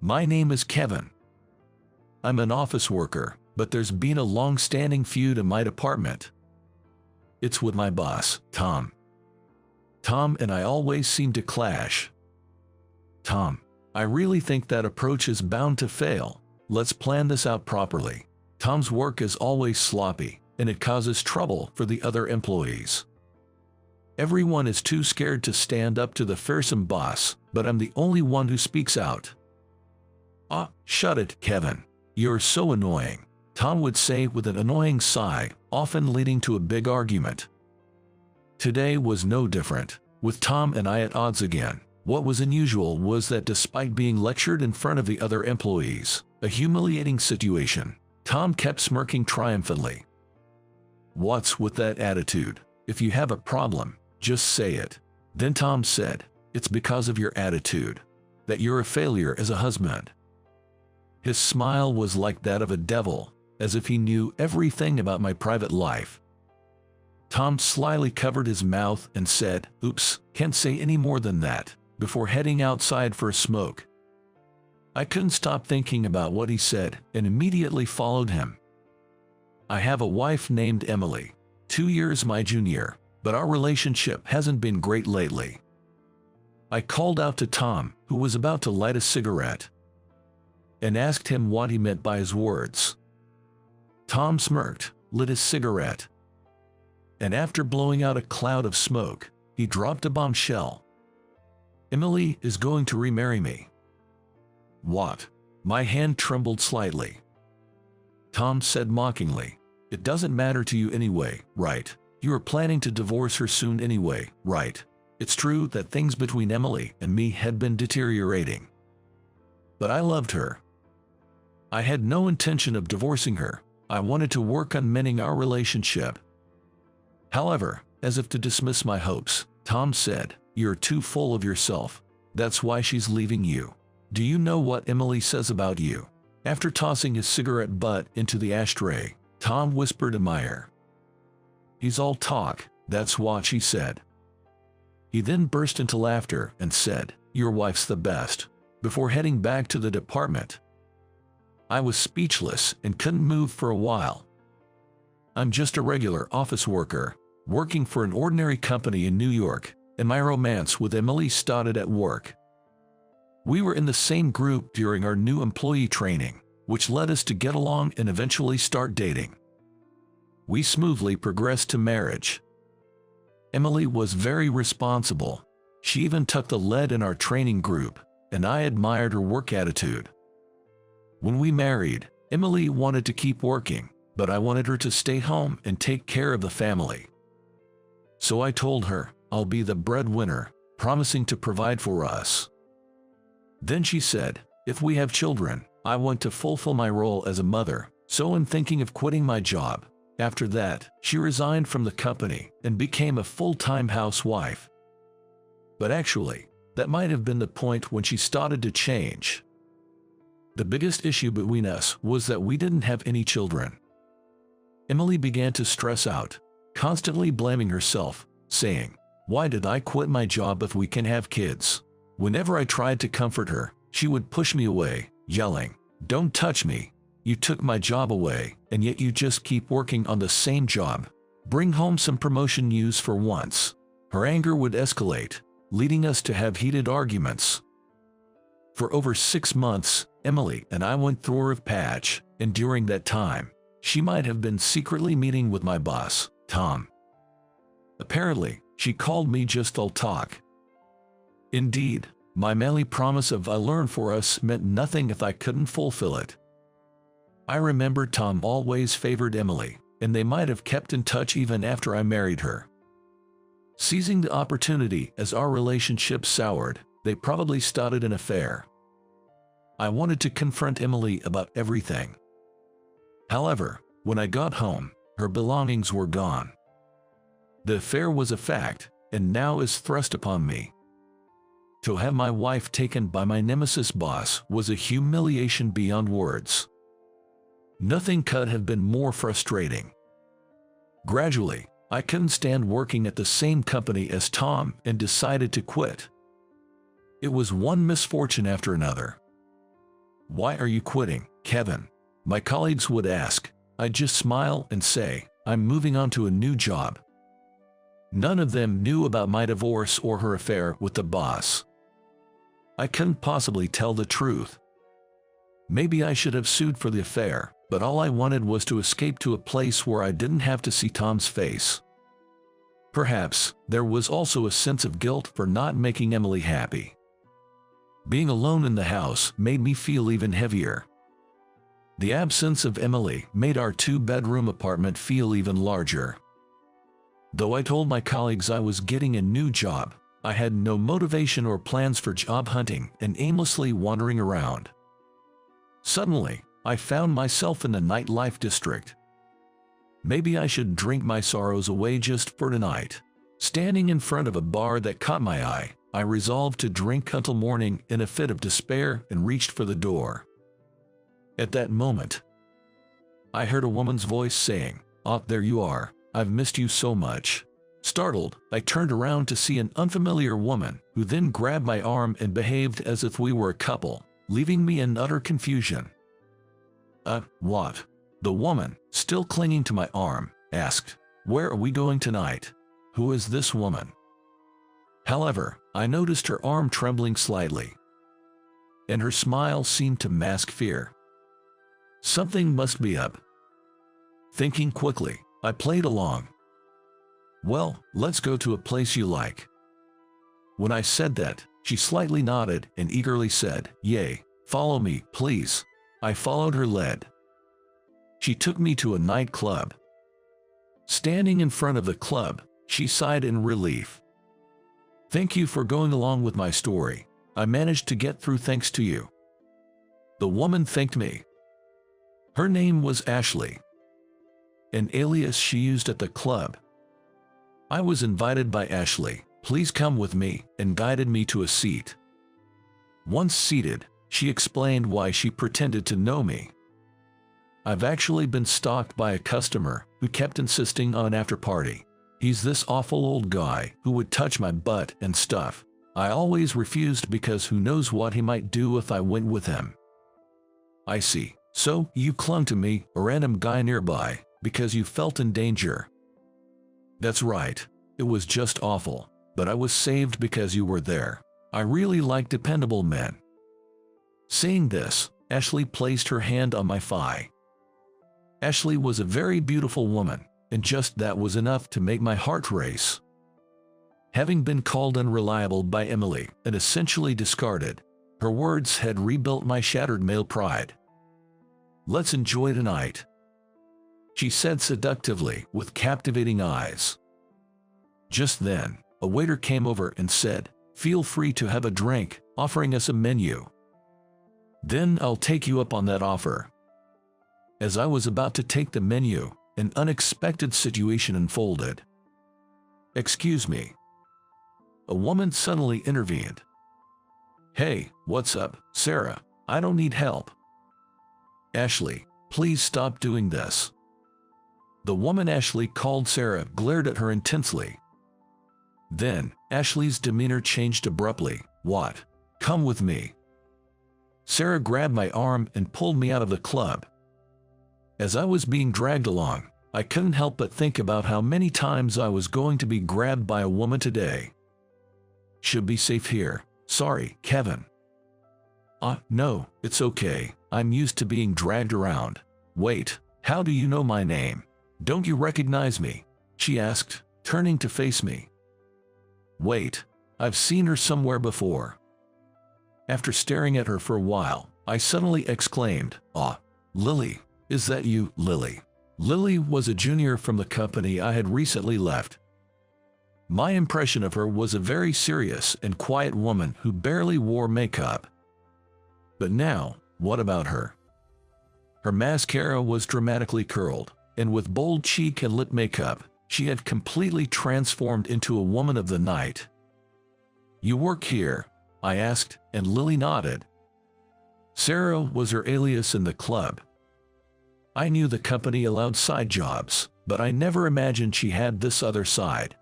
My name is Kevin. I'm an office worker, but there's been a long-standing feud in my department. It's with my boss, Tom. Tom and I always seem to clash. Tom, I really think that approach is bound to fail. Let's plan this out properly. Tom's work is always sloppy, and it causes trouble for the other employees. Everyone is too scared to stand up to the fearsome boss, but I'm the only one who speaks out. Ah, shut it, Kevin. You're so annoying, Tom would say with an annoying sigh, often leading to a big argument. Today was no different, with Tom and I at odds again. What was unusual was that despite being lectured in front of the other employees, a humiliating situation, Tom kept smirking triumphantly. What's with that attitude? If you have a problem, just say it. Then Tom said, it's because of your attitude, that you're a failure as a husband. His smile was like that of a devil, as if he knew everything about my private life. Tom slyly covered his mouth and said, "Oops, can't say any more than that," before heading outside for a smoke. I couldn't stop thinking about what he said and immediately followed him. I have a wife named Emily, 2 years my junior, but our relationship hasn't been great lately. I called out to Tom, who was about to light a cigarette, and asked him what he meant by his words. Tom smirked, lit his cigarette, and after blowing out a cloud of smoke, he dropped a bombshell. Emily is going to remarry me. What? My hand trembled slightly. Tom said mockingly, "It doesn't matter to you anyway, right? You are planning to divorce her soon anyway, right? It's true that things between Emily and me had been deteriorating. But I loved her. I had no intention of divorcing her. I wanted to work on mending our relationship." However, as if to dismiss my hopes, Tom said, "You're too full of yourself. That's why she's leaving you. Do you know what Emily says about you?" After tossing his cigarette butt into the ashtray, Tom whispered in my ear, "He's all talk, that's what she said." He then burst into laughter and said, "Your wife's the best," before heading back to the department. I was speechless and couldn't move for a while. I'm just a regular office worker, working for an ordinary company in New York, and my romance with Emily started at work. We were in the same group during our new employee training, which led us to get along and eventually start dating. We smoothly progressed to marriage. Emily was very responsible. She even took the lead in our training group, and I admired her work attitude. When we married, Emily wanted to keep working, but I wanted her to stay home and take care of the family. So I told her, I'll be the breadwinner, promising to provide for us. Then she said, if we have children, I want to fulfill my role as a mother, so I'm thinking of quitting my job. After that, she resigned from the company and became a full-time housewife. But actually, that might have been the point when she started to change. The biggest issue between us was that we didn't have any children. Emily began to stress out, constantly blaming herself, saying, "Why did I quit my job if we can have kids?" Whenever I tried to comfort her, she would push me away, yelling, "Don't touch me. You took my job away, and yet you just keep working on the same job. Bring home some promotion news for once." Her anger would escalate, leading us to have heated arguments. For over 6 months, Emily and I went through a rough patch, and during that time, she might have been secretly meeting with my boss, Tom. Apparently, she called me just all talk. Indeed, my manly promise of "I learn for us" meant nothing if I couldn't fulfill it. I remember Tom always favored Emily, and they might have kept in touch even after I married her. Seizing the opportunity as our relationship soured, they probably started an affair. I wanted to confront Emily about everything. However, when I got home, her belongings were gone. The affair was a fact, and now is thrust upon me. To have my wife taken by my nemesis boss was a humiliation beyond words. Nothing could have been more frustrating. Gradually, I couldn't stand working at the same company as Tom and decided to quit. It was one misfortune after another. "Why are you quitting, Kevin?" my colleagues would ask. I'd just smile and say, "I'm moving on to a new job." None of them knew about my divorce or her affair with the boss. I couldn't possibly tell the truth. Maybe I should have sued for the affair, but all I wanted was to escape to a place where I didn't have to see Tom's face. Perhaps there was also a sense of guilt for not making Emily happy. Being alone in the house made me feel even heavier. The absence of Emily made our two-bedroom apartment feel even larger. Though I told my colleagues I was getting a new job, I had no motivation or plans for job hunting and aimlessly wandering around. Suddenly, I found myself in the nightlife district. Maybe I should drink my sorrows away just for tonight. Standing in front of a bar that caught my eye, I resolved to drink until morning in a fit of despair and reached for the door. At that moment, I heard a woman's voice saying, "Oh, there you are. I've missed you so much." Startled, I turned around to see an unfamiliar woman who then grabbed my arm and behaved as if we were a couple, leaving me in utter confusion. What?" The woman, still clinging to my arm, asked. "Where are we going tonight? Who is this woman?" However, I noticed her arm trembling slightly, and her smile seemed to mask fear. Something must be up. Thinking quickly, I played along. "Well, let's go to a place you like." When I said that, she slightly nodded and eagerly said, "Yay, follow me, please." I followed her lead. She took me to a nightclub. Standing in front of the club, she sighed in relief. "Thank you for going along with my story. I managed to get through thanks to you." The woman thanked me. Her name was Ashley, an alias she used at the club. I was invited by Ashley, "Please come with me," and guided me to a seat. Once seated, she explained why she pretended to know me. "I've actually been stalked by a customer who kept insisting on an after-party. He's this awful old guy who would touch my butt and stuff. I always refused because who knows what he might do if I went with him." "I see. So you clung to me, a random guy nearby, because you felt in danger." "That's right. It was just awful, but I was saved because you were there. I really like dependable men." Saying this, Ashley placed her hand on my thigh. Ashley was a very beautiful woman, and just that was enough to make my heart race. Having been called unreliable by Emily and essentially discarded, her words had rebuilt my shattered male pride. "Let's enjoy tonight," she said seductively with captivating eyes. Just then, a waiter came over and said, "Feel free to have a drink," offering us a menu. "Then I'll take you up on that offer." As I was about to take the menu, an unexpected situation unfolded. "Excuse me." A woman suddenly intervened. "Hey, what's up, Sarah? I don't need help." "Ashley, please stop doing this." The woman Ashley called Sarah glared at her intensely. Then, Ashley's demeanor changed abruptly. "What? Come with me." Sarah grabbed my arm and pulled me out of the club. As I was being dragged along, I couldn't help but think about how many times I was going to be grabbed by a woman today. "Should be safe here. Sorry, Kevin." No, it's okay. I'm used to being dragged around." "Wait, how do you know my name? Don't you recognize me?" she asked, turning to face me. "Wait, I've seen her somewhere before." After staring at her for a while, I suddenly exclaimed, Lily, is that you, Lily?" Lily was a junior from the company I had recently left. My impression of her was a very serious and quiet woman who barely wore makeup. But now, what about her? Her mascara was dramatically curled, and with bold cheek and lip makeup, she had completely transformed into a woman of the night. "You work here?" I asked, and Lily nodded. Sarah was her alias in the club. I knew the company allowed side jobs, but I never imagined she had this other side.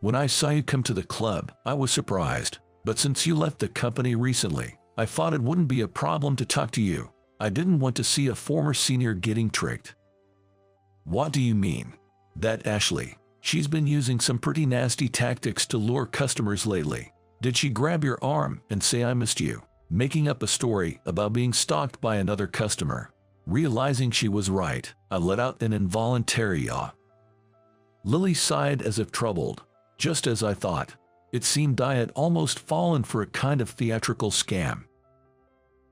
"When I saw you come to the club, I was surprised, but since you left the company recently, I thought it wouldn't be a problem to talk to you. I didn't want to see a former senior getting tricked." "What do you mean?" "That Ashley. She's been using some pretty nasty tactics to lure customers lately. Did she grab your arm and say I missed you?" Making up a story about being stalked by another customer. Realizing she was right, I let out an involuntary yaw. Lily sighed as if troubled. Just as I thought. It seemed I had almost fallen for a kind of theatrical scam.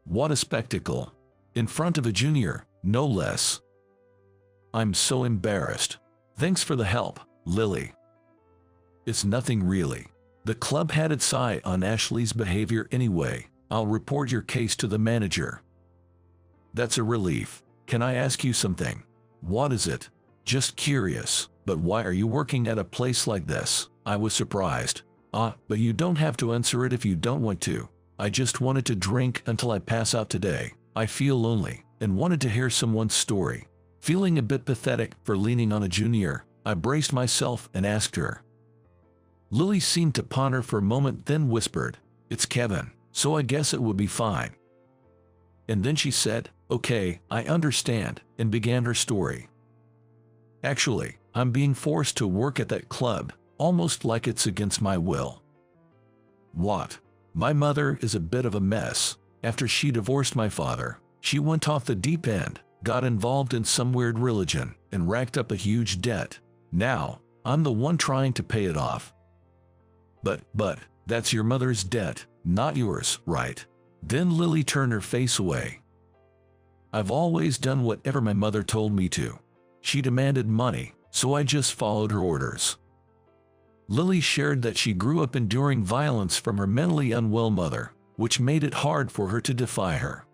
What a spectacle. In front of a junior, no less. I'm so embarrassed. "Thanks for the help, Lily." "It's nothing really. The club had its eye on Ashley's behavior anyway. I'll report your case to the manager." "That's a relief. Can I ask you something?" "What is it?" "Just curious, but why are you working at a place like this?" I was surprised. But you don't have to answer it if you don't want to. I just wanted to drink until I pass out today. I feel lonely, and wanted to hear someone's story." Feeling a bit pathetic for leaning on a junior, I braced myself and asked her. Lily seemed to ponder for a moment, then whispered, "It's Kevin, so I guess it would be fine." And then she said, "Okay, I understand," and began her story. "Actually, I'm being forced to work at that club, almost like it's against my will." "What?" "My mother is a bit of a mess. After she divorced my father, she went off the deep end, got involved in some weird religion, and racked up a huge debt. Now, I'm the one trying to pay it off." But, that's your mother's debt, not yours, right?" Then Lily turned her face away. "I've always done whatever my mother told me to. She demanded money, so I just followed her orders." Lily shared that she grew up enduring violence from her mentally unwell mother, which made it hard for her to defy her.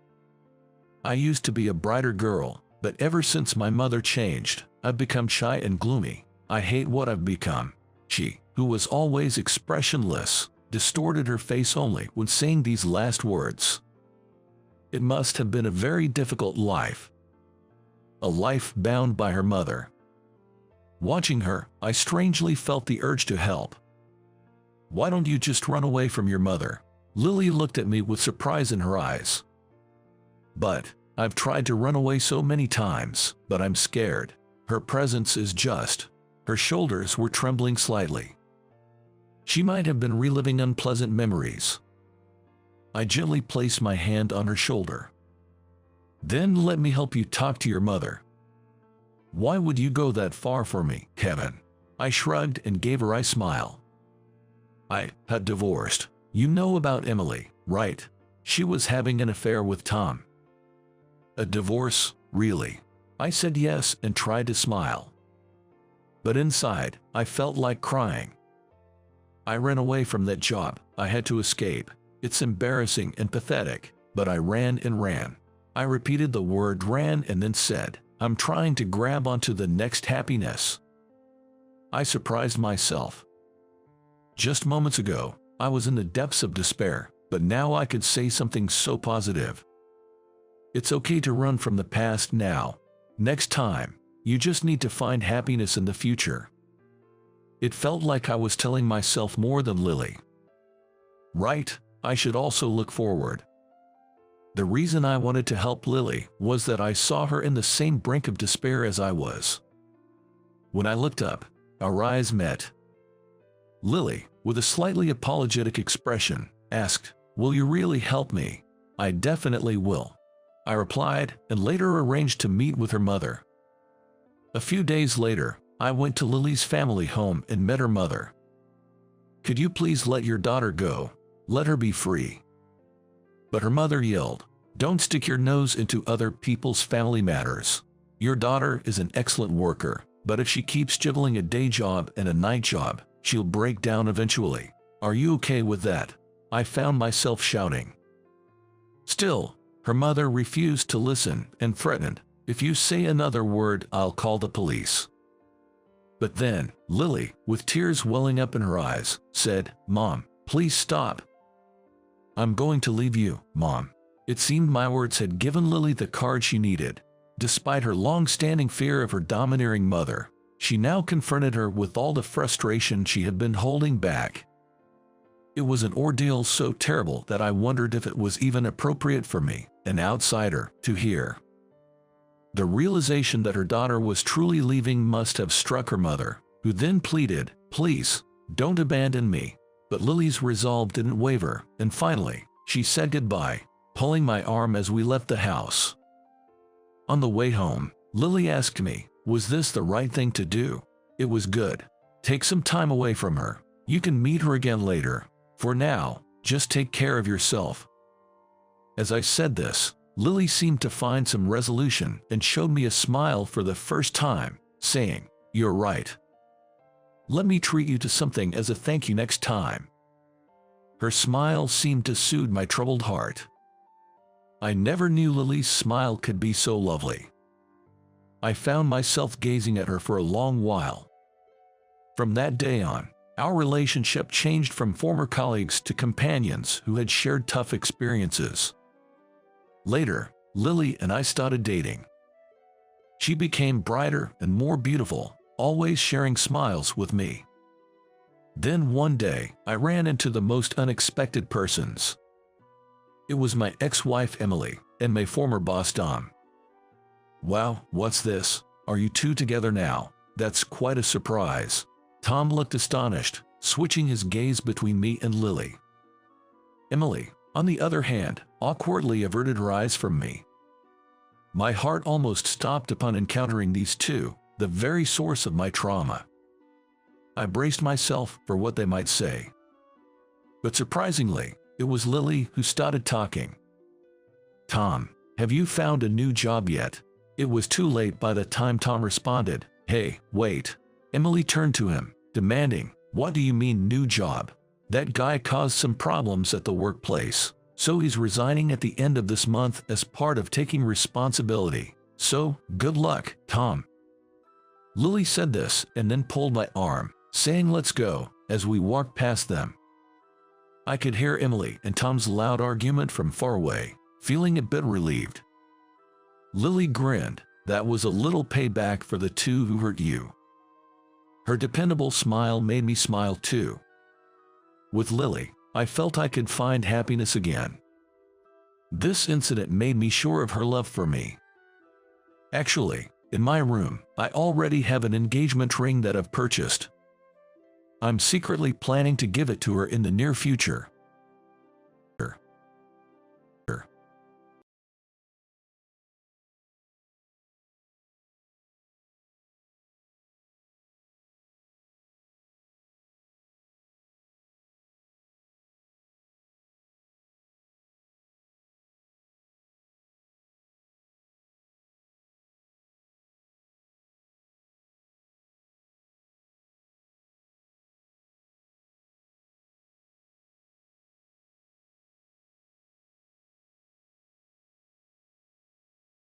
"I used to be a brighter girl, but ever since my mother changed, I've become shy and gloomy. I hate what I've become." She, who was always expressionless, distorted her face only when saying these last words. It must have been a very difficult life. A life bound by her mother. Watching her, I strangely felt the urge to help. "Why don't you just run away from your mother?" Lily looked at me with surprise in her eyes. "But, I've tried to run away so many times, but I'm scared. Her presence is just..." Her shoulders were trembling slightly. She might have been reliving unpleasant memories. I gently placed my hand on her shoulder. "Then let me help you talk to your mother." "Why would you go that far for me, Kevin?" I shrugged and gave her a smile. "I had divorced. You know about Emily, right? She was having an affair with Tom." "A divorce, really?" I said yes and tried to smile. But inside, I felt like crying. "I ran away from that job. I had to escape. It's embarrassing and pathetic, but I ran and ran." I repeated the word ran and then said, "I'm trying to grab onto the next happiness." I surprised myself. Just moments ago, I was in the depths of despair, but now I could say something so positive. It's okay to run from the past now. Next time, you just need to find happiness in the future. It felt like I was telling myself more than Lily. Right, I should also look forward. The reason I wanted to help Lily was that I saw her in the same brink of despair as I was. When I looked up, our eyes met. Lily, with a slightly apologetic expression, asked, "Will you really help me?" "I definitely will," I replied, and later arranged to meet with her mother. A few days later, I went to Lily's family home and met her mother. "Could you please let your daughter go? Let her be free." But her mother yelled, "Don't stick your nose into other people's family matters. Your daughter is an excellent worker, but if she keeps juggling a day job and a night job, she'll break down eventually. Are you okay with that?" I found myself shouting. Still, her mother refused to listen and threatened, "If you say another word, I'll call the police." But then, Lily, with tears welling up in her eyes, said, "Mom, please stop. I'm going to leave you, Mom." It seemed my words had given Lily the courage she needed. Despite her long-standing fear of her domineering mother, she now confronted her with all the frustration she had been holding back. It was an ordeal so terrible that I wondered if it was even appropriate for me, an outsider, to hear. The realization that her daughter was truly leaving must have struck her mother, who then pleaded, "Please, don't abandon me." But Lily's resolve didn't waver, and finally, she said goodbye, pulling my arm as we left the house. On the way home, Lily asked me, was this the right thing to do? It was good. Take some time away from her. You can meet her again later. For now, just take care of yourself. As I said this, Lily seemed to find some resolution and showed me a smile for the first time, saying, "You're right. Let me treat you to something as a thank you next time." Her smile seemed to soothe my troubled heart. I never knew Lily's smile could be so lovely. I found myself gazing at her for a long while. From that day on, our relationship changed from former colleagues to companions who had shared tough experiences. Later, Lily and I started dating. She became brighter and more beautiful, always sharing smiles with me. Then one day, I ran into the most unexpected persons. It was my ex-wife Emily and my former boss Tom. "Wow, what's this? Are you two together now? That's quite a surprise." Tom looked astonished, switching his gaze between me and Lily. Emily, on the other hand, awkwardly averted her eyes from me. My heart almost stopped upon encountering these two, the very source of my trauma. I braced myself for what they might say. But surprisingly, it was Lily who started talking. "Tom, have you found a new job yet?" It was too late by the time Tom responded, "Hey, wait." Emily turned to him, demanding, "What do you mean new job? That guy caused some problems at the workplace, so he's resigning at the end of this month as part of taking responsibility. So, good luck, Tom." Lily said this and then pulled my arm, saying let's go, as we walked past them. I could hear Emily and Tom's loud argument from far away, feeling a bit relieved. Lily grinned. That was a little payback for the two who hurt you. Her dependable smile made me smile too. With Lily, I felt I could find happiness again. This incident made me sure of her love for me. Actually, in my room, I already have an engagement ring that I've purchased. I'm secretly planning to give it to her in the near future,